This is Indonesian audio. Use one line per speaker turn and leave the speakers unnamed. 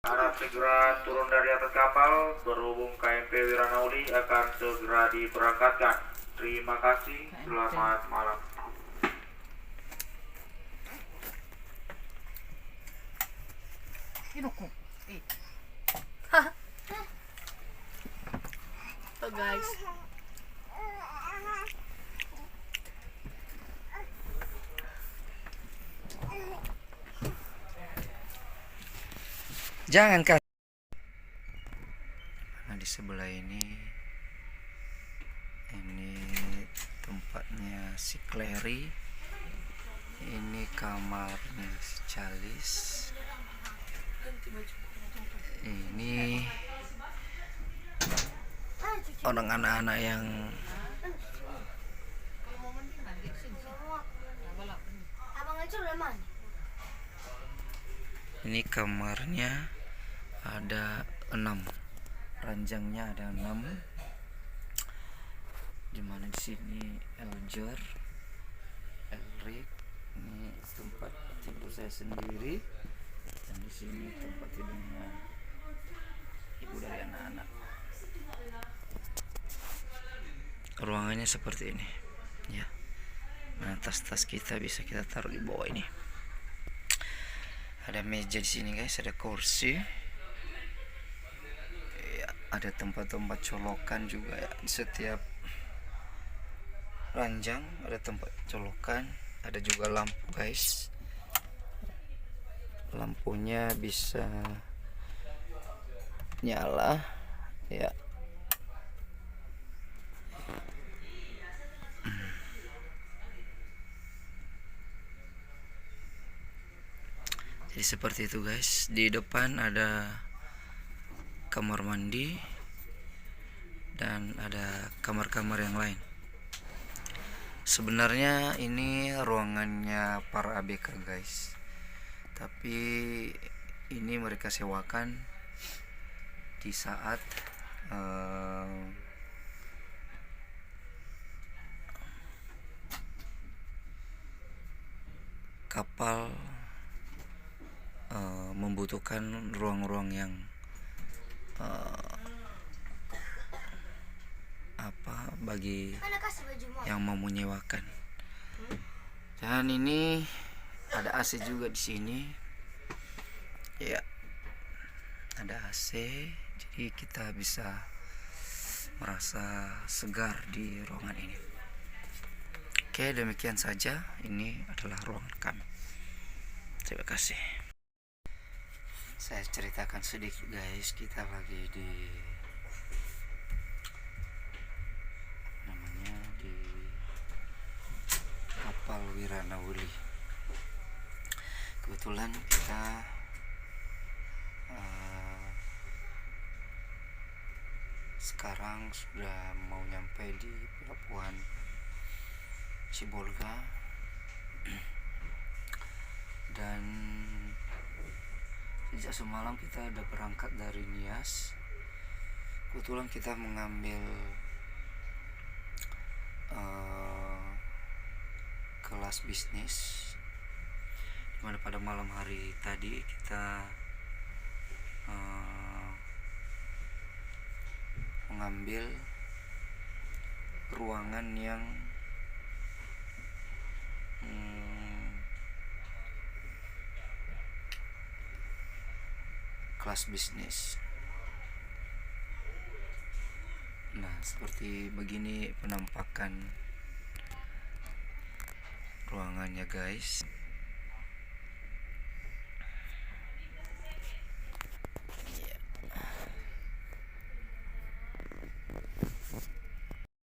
Harap segera turun dari atas kapal, berhubung KMP Wiranauli akan segera diberangkatkan. Terima kasih, selamat malam.
So guys,
Jangan kan. Nah, di sebelah ini tempatnya si Clary. Ini kamarnya si Charles. Ini orang anak-anak yang ini kamarnya ada 6, ranjangnya ada 6. Dimana di sini Elger, Elric, ini tempat tidur saya sendiri, dan di sini tempat tidurnya ibu dari anak-anak. Ruangannya seperti ini, ya. Nah, tas-tas kita bisa kita taruh di bawah ini. Ada meja di sini guys, ada kursi. Ya, ada tempat-tempat colokan juga ya. Di setiap ranjang ada tempat colokan, ada juga lampu guys. Lampunya bisa nyala ya. Jadi seperti itu guys. Di depan ada kamar mandi dan ada kamar-kamar yang lain. Sebenarnya ini ruangannya para ABK guys, tapi ini mereka sewakan di saat kapal membutuhkan ruang-ruang yang bagi yang mau menyewakan. Dan ini ada AC juga di sini. Ya, ada AC, jadi kita bisa merasa segar di ruangan ini. Oke, demikian saja. Ini adalah ruangan kami. Terima kasih. Saya ceritakan sedikit guys, kita lagi di kapal Wiranauli. Kebetulan kita sekarang sudah mau nyampe di pelabuhan Sibolga, dan sejak semalam kita udah berangkat dari Nias. Kebetulan kita mengambil kelas bisnis, dimana pada malam hari tadi kita mengambil ruangan yang kelas bisnis. Nah, seperti begini penampakan ruangannya guys.